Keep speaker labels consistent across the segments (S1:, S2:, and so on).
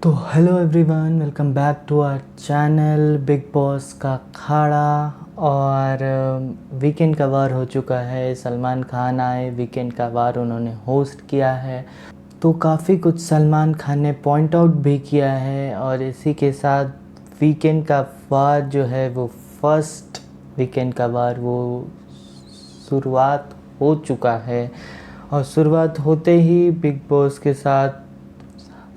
S1: तो hello everyone, welcome back to our channel Bigg Boss का अखाड़ा। और वीकेंड का वार हो चुका है। सलमान खान आए, वीकेंड का वार उन्होंने होस्ट किया है। तो काफ़ी कुछ सलमान खान ने पॉइंट आउट भी किया है। और इसी के साथ वीकेंड का वार जो है वो फर्स्ट वीकेंड का वार वो शुरुआत हो चुका है। और शुरुआत होते ही बिग बॉस के साथ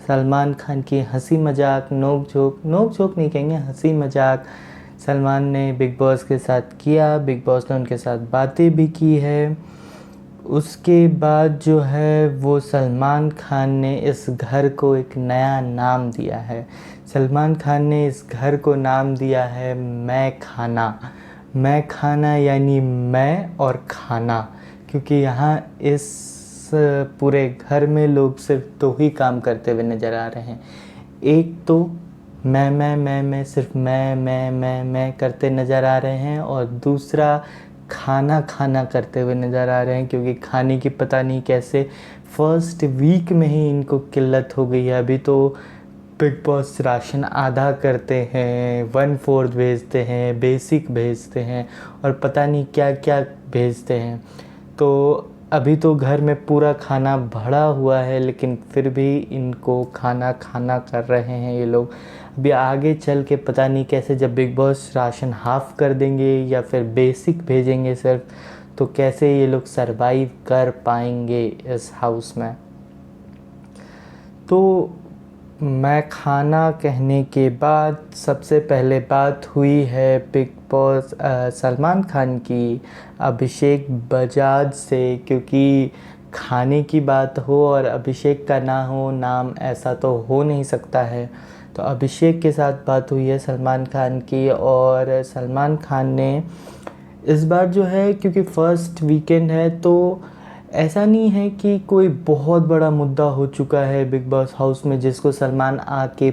S1: सलमान खान की हंसी मजाक नोक झोंक नहीं कहेंगे, हंसी मजाक सलमान ने बिग बॉस के साथ किया। बिग बॉस ने उनके साथ बातें भी की है। उसके बाद जो है वो सलमान खान ने इस घर को एक नया नाम दिया है। सलमान खान ने इस घर को नाम दिया है मैं खाना यानी मैं और खाना। क्योंकि यहाँ इस पूरे घर में लोग सिर्फ दो ही काम करते हुए नज़र आ रहे हैं। एक तो मैं सिर्फ मैं करते नज़र आ रहे हैं। और दूसरा खाना खाना करते हुए नज़र आ रहे हैं। क्योंकि खाने की पता नहीं कैसे फर्स्ट वीक में ही इनको किल्लत हो गई है। अभी तो बिग बॉस राशन आधा करते हैं, 1/4 भेजते हैं, बेसिक भेजते हैं और पता नहीं क्या क्या भेजते हैं। तो अभी तो घर में पूरा खाना भरा हुआ है, लेकिन फिर भी इनको खाना खाना कर रहे हैं ये लोग। अभी आगे चल के पता नहीं कैसे, जब बिग बॉस राशन हाफ़ कर देंगे या फिर बेसिक भेजेंगे सिर्फ, तो कैसे ये लोग सरवाइव कर पाएंगे इस हाउस में। तो मैं खाना कहने के बाद सबसे पहले बात हुई है बिग बॉस सलमान खान की अभिषेक बजाज से। क्योंकि खाने की बात हो और अभिषेक का ना हो नाम, ऐसा तो हो नहीं सकता है। तो अभिषेक के साथ बात हुई है सलमान खान की। और सलमान खान ने इस बार जो है, क्योंकि फर्स्ट वीकेंड है, तो ऐसा नहीं है कि कोई बहुत बड़ा मुद्दा हो चुका है बिग बॉस हाउस में जिसको सलमान आके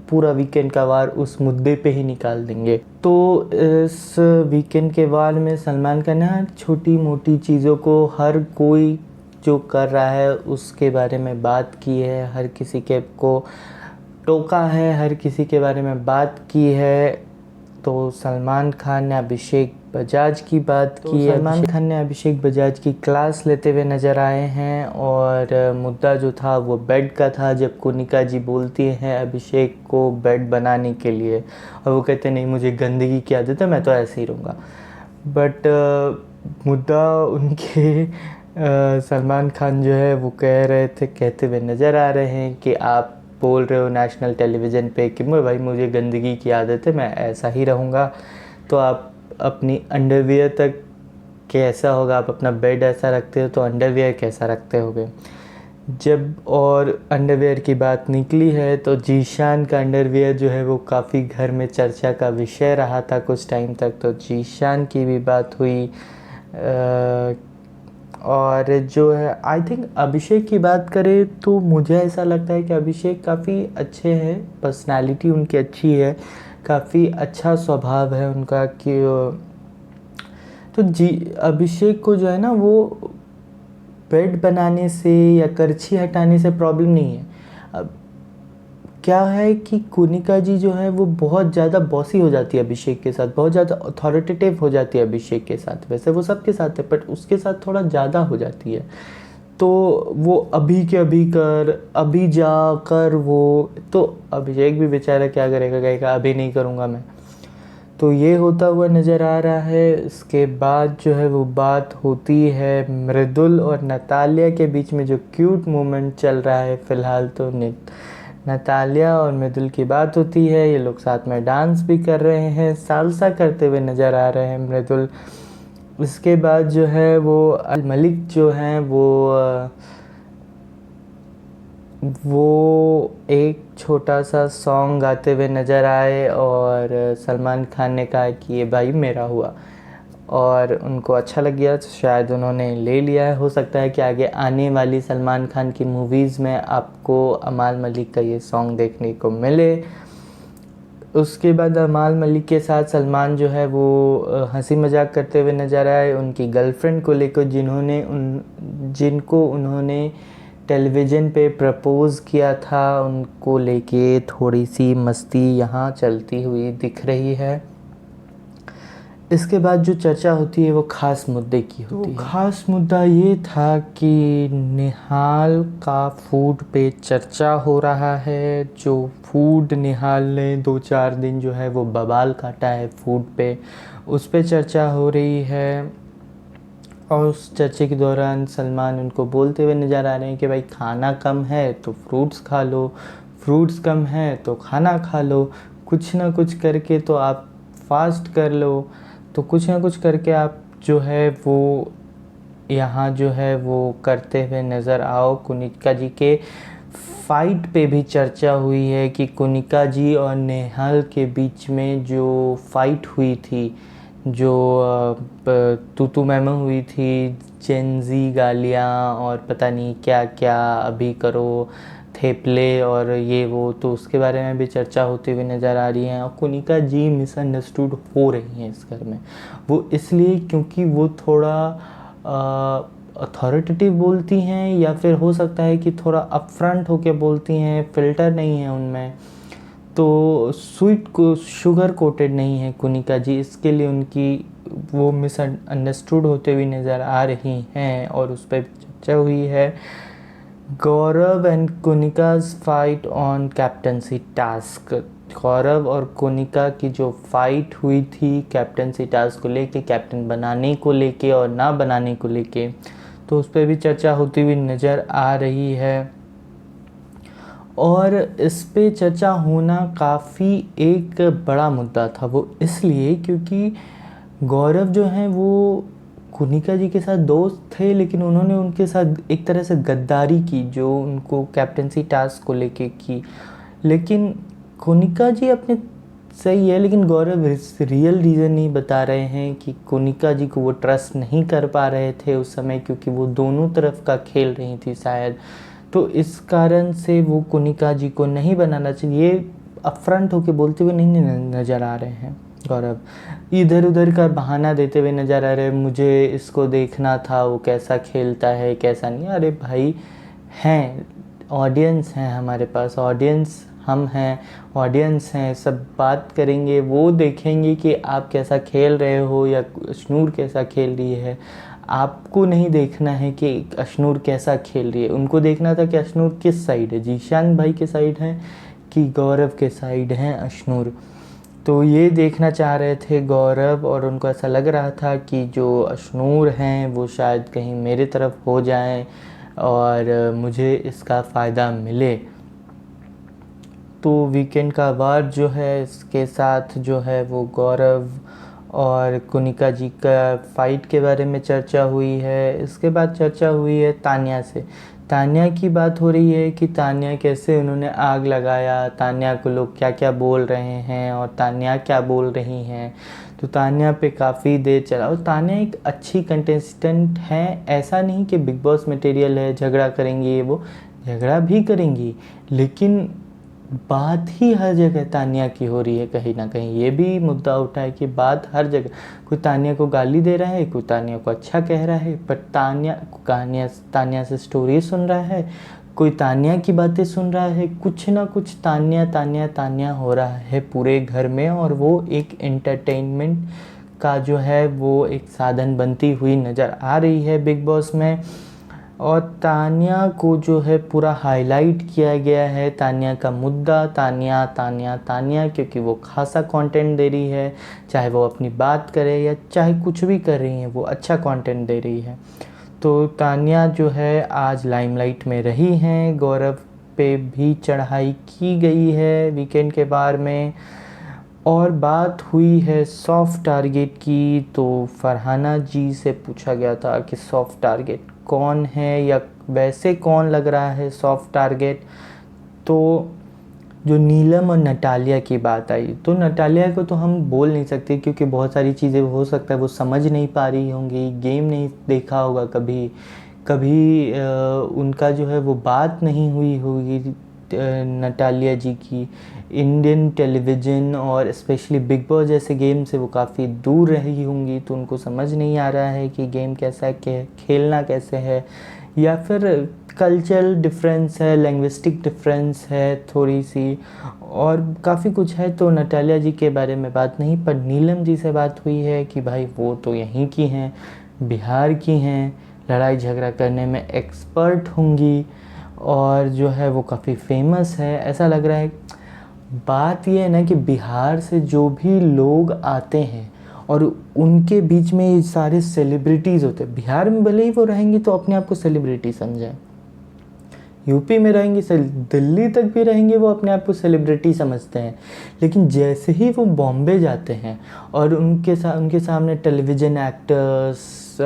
S1: पूरा वीकेंड का वार उस मुद्दे पे ही निकाल देंगे। तो इस वीकेंड के वार में सलमान का ना छोटी मोटी चीज़ों को हर कोई जो कर रहा है उसके बारे में बात की है, हर किसी के को टोका है, हर किसी के बारे में बात की है। तो सलमान खान ने अभिषेक बजाज की बात की है। सलमान खान ने अभिषेक बजाज की क्लास लेते हुए नज़र आए हैं। और मुद्दा जो था वो बेड का था, जब कोनिका जी बोलती हैं अभिषेक को बेड बनाने के लिए और वो कहते नहीं मुझे गंदगी की आदत है, मैं तो ऐसे ही रहूँगा। बट मुद्दा उनके सलमान खान जो है वो कहते हुए नज़र आ रहे हैं कि आप बोल रहे हो नेशनल टेलीविज़न पे कि भाई मुझे गंदगी की आदत है, मैं ऐसा ही रहूँगा। तो आप अपनी अंडरवियर तक कैसा होगा, आप अपना बेड ऐसा रखते हो तो अंडरवियर कैसा रखते होगे। जब और अंडरवियर की बात निकली है तो जीशान का अंडरवियर जो है वो काफ़ी घर में चर्चा का विषय रहा था कुछ टाइम तक। तो जीशान की भी बात हुई। और जो है आई थिंक अभिषेक की बात करें तो मुझे ऐसा लगता है कि अभिषेक काफ़ी अच्छे हैं, पर्सनालिटी उनकी अच्छी है, काफ़ी अच्छा स्वभाव है उनका। कि तो अभिषेक को जो है ना वो बेड बनाने से या करछी हटाने से प्रॉब्लम नहीं है। अब क्या है कि कोनिका जी जो है वो बहुत ज़्यादा बॉसी हो जाती है अभिषेक के साथ, बहुत ज़्यादा अथॉरिटेटिव हो जाती है अभिषेक के साथ। वैसे वो सबके साथ है बट उसके साथ थोड़ा ज़्यादा हो जाती है। तो वो अभी के अभी कर, अभी जा कर, वो तो अभिषेक भी बेचारा क्या करेगा, कहेगा अभी नहीं करूँगा मैं। तो ये होता हुआ नज़र आ रहा है। इसके बाद जो है वो बात होती है मृदुल और नतालिया के बीच में, जो क्यूट मोमेंट चल रहा है फ़िलहाल। तो नतालिया और मृदुल की बात होती है, ये लोग साथ में डांस भी कर रहे हैं, सालसा करते हुए नज़र आ रहे हैं मृदुल। इसके बाद जो है वो मलिक जो हैं वो एक छोटा सा सॉन्ग गाते हुए नज़र आए और सलमान खान ने कहा कि ये भाई मेरा हुआ और उनको अच्छा लग गया, तो शायद उन्होंने ले लिया है। हो सकता है कि आगे आने वाली सलमान खान की मूवीज़ में आपको अमाल मलिक का ये सॉन्ग देखने को मिले। उसके बाद अमाल मलिक के साथ सलमान जो है वो हंसी मजाक करते हुए नज़र आए उनकी गर्लफ्रेंड को लेकर, जिनको उन्होंने टेलीविज़न पे प्रपोज़ किया था, उनको लेके थोड़ी सी मस्ती यहाँ चलती हुई दिख रही है। इसके बाद जो चर्चा होती है वो ख़ास मुद्दे की होती है। ख़ास मुद्दा ये था कि निहाल का फूड पे चर्चा हो रहा है। जो फूड निहाल ने 2-4 दिन जो है वो बवाल काटा है फूड पे, उस पे चर्चा हो रही है। और उस चर्चे के दौरान सलमान उनको बोलते हुए नज़र आ रहे हैं कि भाई खाना कम है तो फ्रूट्स खा लो, फ्रूट्स कम है तो खाना खा लो, कुछ ना कुछ करके तो आप फास्ट कर लो। तो कुछ ना कुछ करके आप जो है वो यहाँ जो है वो करते हुए नज़र आओ। कुनिका जी के फाइट पे भी चर्चा हुई है कि कुनिका जी और नेहाल के बीच में जो फाइट हुई थी, जो तू मैम हुई थी, जेंजी गालियाँ और पता नहीं क्या क्या अभी करो थेपले और ये वो, तो उसके बारे में भी चर्चा होती हुई नज़र आ रही है। और कुनिका जी मिसअंडरस्टूड हो रही हैं इस घर में। वो इसलिए क्योंकि वो थोड़ा अथॉरिटेटिव बोलती हैं, या फिर हो सकता है कि थोड़ा अपफ्रंट होके बोलती हैं, फ़िल्टर नहीं है उनमें, तो स्वीट को शुगर कोटेड नहीं है कुनिका जी, इसके लिए उनकी वो मिसअंडरस्टूड होते हुए नज़र आ रही हैं। और उस पर चर्चा हुई है Gaurav and Kunika's fight on captaincy task. Gaurav और कुनिका की जो फाइट हुई थी कैप्टनसी टास्क को लेके, कैप्टन बनाने को लेके और ना बनाने को लेके, तो उस पर भी चर्चा होती हुई नज़र आ रही है। और इस पे चर्चा होना काफ़ी एक बड़ा मुद्दा था, वो इसलिए क्योंकि गौरव जो हैं वो कुनिका जी के साथ दोस्त थे, लेकिन उन्होंने उनके साथ एक तरह से गद्दारी की जो उनको कैप्टनसी टास्क को लेके की। लेकिन कुनिका जी अपने सही है, लेकिन गौरव रियल रीज़न नहीं बता रहे हैं कि कुनिका जी को वो ट्रस्ट नहीं कर पा रहे थे उस समय, क्योंकि वो दोनों तरफ का खेल रही थी शायद। तो इस कारण से वो कुनिका जी को नहीं बनाना चाहिए, अपफ्रंट होके बोलते हुए नहीं नज़र आ रहे हैं गौरव। इधर उधर का बहाना देते हुए नज़र आ रहे हैं, मुझे इसको देखना था वो कैसा खेलता है कैसा नहीं। अरे भाई हैं, ऑडियंस हैं हमारे पास, ऑडियंस हम हैं, ऑडियंस हैं, सब बात करेंगे, वो देखेंगे कि आप कैसा खेल रहे हो या अशनूर कैसा खेल रही है। आपको नहीं देखना है कि अशनूर कैसा खेल रही है, उनको देखना था कि अशनूर किस साइड है, जीशान भाई के साइड है कि गौरव के साइड हैं अशनूर। तो ये देखना चाह रहे थे गौरव, और उनको ऐसा लग रहा था कि जो अशनूर हैं वो शायद कहीं मेरे तरफ हो जाएं और मुझे इसका फ़ायदा मिले। तो वीकेंड का वार जो है इसके साथ जो है वो गौरव और कुनिका जी का फ़ाइट के बारे में चर्चा हुई है। इसके बाद चर्चा हुई है तान्या से। तान्या की बात हो रही है कि तान्या कैसे उन्होंने आग लगाया, तान्या को लोग क्या क्या बोल रहे हैं और तान्या क्या बोल रही हैं। तो तान्या पे काफ़ी देर चला, और तान्या एक अच्छी कंटेस्टेंट है, ऐसा नहीं कि बिग बॉस मटेरियल है, झगड़ा करेंगी ये वो, झगड़ा भी करेंगी, लेकिन बात ही हर जगह तान्या की हो रही है। कहीं ना कहीं ये भी मुद्दा उठा है कि बात हर जगह, कोई तान्या को गाली दे रहा है, कोई तान्या को अच्छा कह रहा है, पर तान्या से स्टोरी सुन रहा है, कोई तान्या की बातें सुन रहा है, कुछ ना कुछ तान्या तान्या तान्या हो रहा है पूरे घर में। और वो एक एंटरटेनमेंट का जो है वो एक साधन बनती हुई नज़र आ रही है बिग बॉस में। और तान्या को जो है पूरा हाईलाइट किया गया है, तान्या का मुद्दा, तान्या तान्या तान्या, क्योंकि वो खासा कंटेंट दे रही है, चाहे वो अपनी बात करे या चाहे कुछ भी कर रही है, वो अच्छा कंटेंट दे रही है। तो तान्या जो है आज लाइमलाइट में रही हैं, गौरव पे भी चढ़ाई की गई है वीकेंड के बार में। और बात हुई है सॉफ्ट टारगेट की, तो फरहाना जी से पूछा गया था कि सॉफ्ट टारगेट कौन है या वैसे कौन लग रहा है सॉफ्ट टारगेट। तो जो नीलम और नटालिया की बात आई, तो नटालिया को तो हम बोल नहीं सकते क्योंकि बहुत सारी चीज़ें हो सकता है वो समझ नहीं पा रही होंगी, गेम नहीं देखा होगा कभी कभी, उनका जो है वो बात नहीं हुई होगी नटालिया जी की इंडियन टेलीविज़न और स्पेशली बिग बॉस जैसे गेम से वो काफ़ी दूर रही होंगी, तो उनको समझ नहीं आ रहा है कि गेम कैसा है, खेलना कैसे है, या फिर कल्चरल डिफरेंस है, लैंग्विस्टिक डिफरेंस है थोड़ी सी, और काफ़ी कुछ है। तो नटालिया जी के बारे में बात नहीं, पर नीलम जी से बात हुई है कि भाई वो तो यहीं की हैं, बिहार की हैं, लड़ाई झगड़ा करने में एक्सपर्ट होंगी, और जो है वो काफ़ी फेमस है ऐसा लग रहा है। बात ये है ना कि बिहार से जो भी लोग आते हैं और उनके बीच में ये सारे सेलिब्रिटीज़ होते हैं, बिहार में भले ही वो रहेंगी तो अपने आप को सेलिब्रिटी समझें, यूपी में रहेंगी, दिल्ली तक भी रहेंगे वो अपने आप को सेलिब्रिटी समझते हैं, लेकिन जैसे ही वो बॉम्बे जाते हैं और उनके सामने टेलीविज़न एक्टर्स,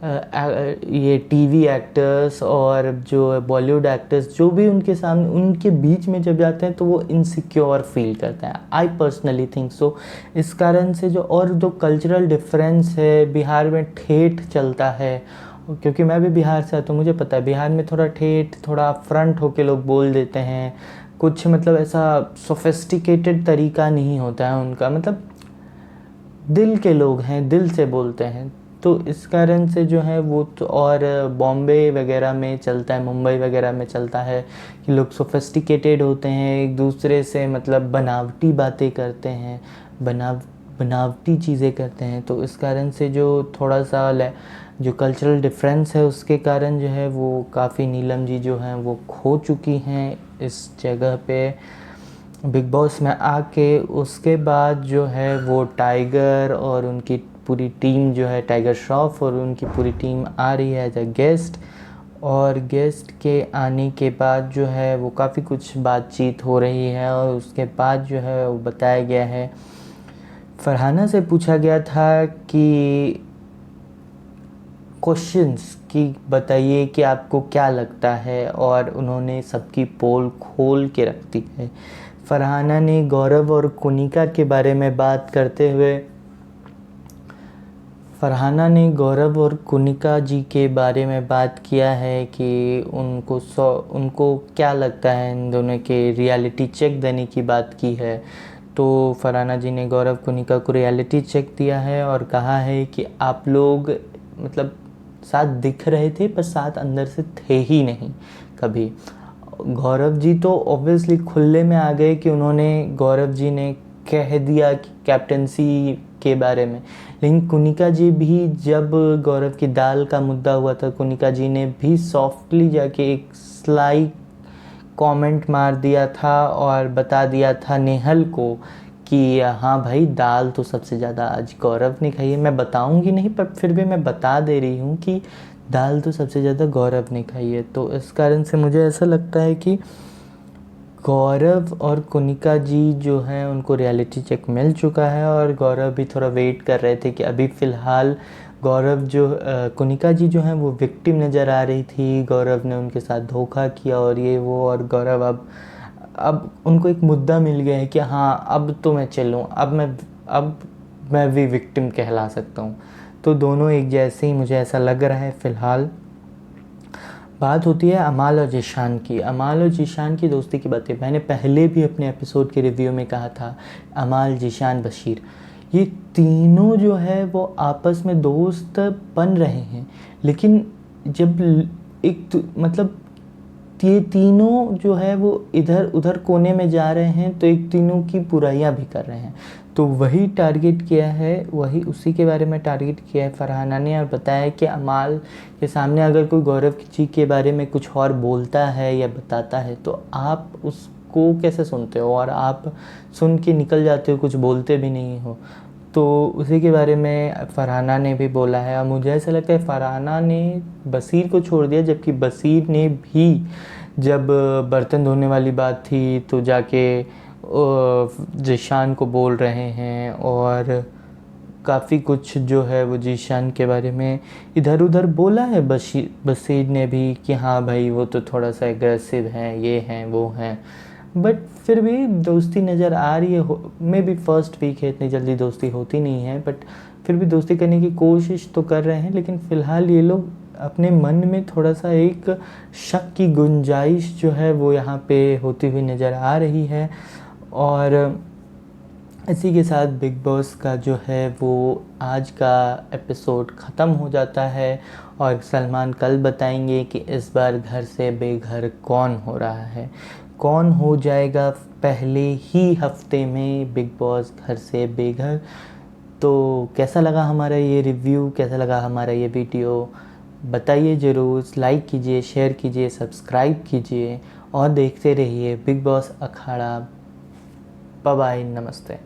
S1: ये टीवी एक्टर्स और जो बॉलीवुड एक्टर्स जो भी उनके सामने उनके बीच में जब जाते हैं तो वो इनसिक्योर फील करते हैं। I personally think so. इस कारण से जो कल्चरल डिफरेंस है, बिहार में ठेठ चलता है, क्योंकि मैं भी बिहार से आता हूँ, मुझे पता है बिहार में थोड़ा ठेठ, थोड़ा फ्रंट होके लोग बोल देते हैं, कुछ मतलब ऐसा सोफिस्टिकेटेड तरीका नहीं होता है उनका, मतलब दिल के लोग हैं, दिल से बोलते हैं। तो इस कारण से जो है वो तो, और बॉम्बे वगैरह में चलता है, मुंबई वगैरह में चलता है कि लोग सोफिस्टिकेटेड होते हैं, एक दूसरे से मतलब बनावटी बातें करते हैं, बनावटी चीज़ें करते हैं। तो इस कारण से जो थोड़ा सा जो कल्चरल डिफरेंस है उसके कारण जो है वो काफ़ी नीलम जी जो हैं वो खो चुकी हैं इस जगह पे बिग बॉस में आके। उसके बाद जो है वो टाइगर और उनकी पूरी टीम जो है, टाइगर श्रॉफ और उनकी पूरी टीम आ रही है एज अ गेस्ट, और गेस्ट के आने के बाद जो है वो काफ़ी कुछ बातचीत हो रही है, और उसके बाद जो है वो बताया गया है, फरहाना से पूछा गया था कि क्वेश्चंस कि बताइए कि आपको क्या लगता है, और उन्होंने सबकी पोल खोल के रख दी है। फरहाना ने गौरव और कुनिका के बारे में बात करते हुए, फरहाना ने गौरव और कुनिका जी के बारे में बात किया है कि उनको क्या लगता है, इन दोनों के रियलिटी चेक देने की बात की है। तो फरहाना जी ने गौरव कुनिका को रियलिटी चेक दिया है और कहा है कि आप लोग मतलब साथ दिख रहे थे पर साथ अंदर से थे ही नहीं कभी। गौरव जी तो ऑब्वियसली खुले में आ गए कि गौरव जी ने कह दिया कि कैप्टनसी के बारे में, लेकिन कुनिका जी भी, जब गौरव की दाल का मुद्दा हुआ था, कुनिका जी ने भी सॉफ्टली जाके एक स्लाइट कमेंट मार दिया था और बता दिया था नेहल को कि हाँ भाई, दाल तो सबसे ज़्यादा आज गौरव ने खाई है। मैं बताऊंगी नहीं पर फिर भी मैं बता दे रही हूँ कि दाल तो सबसे ज़्यादा गौरव ने खाई है। तो इस कारण से मुझे ऐसा लगता है कि गौरव और कुनिका जी जो हैं उनको रियलिटी चेक मिल चुका है, और गौरव भी थोड़ा वेट कर रहे थे कि अभी फ़िलहाल कुनिका जी जो हैं वो विक्टिम नज़र आ रही थी, गौरव ने उनके साथ धोखा किया और ये वो, और गौरव अब उनको एक मुद्दा मिल गया है कि हाँ अब तो मैं चलूँ, अब मैं भी विक्टिम कहला सकता हूँ। तो दोनों एक जैसे ही मुझे ऐसा लग रहा है फ़िलहाल। बात होती है अमाल और जीशान की। अमाल और जीशान की दोस्ती की बातें मैंने पहले भी अपने एपिसोड के रिव्यू में कहा था। अमाल, जीशान, बशीर, ये तीनों जो है वो आपस में दोस्त बन रहे हैं, लेकिन जब मतलब ये तीनों जो है वो इधर उधर कोने में जा रहे हैं तो एक तीनों की बुराइयां भी कर रहे हैं। तो वही टारगेट किया है, वही उसी के बारे में टारगेट किया है फरहाना ने, और बताया कि अमाल के सामने अगर कोई गौरव जी के बारे में कुछ और बोलता है या बताता है तो आप उसको कैसे सुनते हो, और आप सुन के निकल जाते हो, कुछ बोलते भी नहीं हो। तो उसी के बारे में फरहाना ने भी बोला है, और मुझे ऐसा लगता है फरहाना ने बशीर को छोड़ दिया, जबकि बशीर ने भी जब बर्तन धोने वाली बात थी तो जाके जीशान को बोल रहे हैं, और काफ़ी कुछ जो है वो जीशान के बारे में इधर उधर बोला है बशीर ने भी कि हाँ भाई वो तो थोड़ा सा एग्रेसिव है, ये हैं वो हैं, बट फिर भी दोस्ती नज़र आ रही है। मे बी फर्स्ट वीक है, इतनी जल्दी दोस्ती होती नहीं है, बट फिर भी दोस्ती करने की कोशिश तो कर रहे हैं। लेकिन फ़िलहाल ये लोग अपने मन में थोड़ा सा एक शक की गुंजाइश जो है वो यहाँ पे होती हुई नज़र आ रही है, और इसी के साथ बिग बॉस का जो है वो आज का एपिसोड ख़त्म हो जाता है और सलमान कल बताएंगे कि इस बार घर से बेघर कौन हो रहा है, कौन हो जाएगा पहले ही हफ्ते में बिग बॉस घर से बेघर। तो कैसा लगा हमारा ये रिव्यू, कैसा लगा हमारा ये वीडियो, बताइए ज़रूर। लाइक कीजिए, शेयर कीजिए, सब्सक्राइब कीजिए और देखते रहिए बिग बॉस अखाड़ा। बाय बाय, नमस्ते।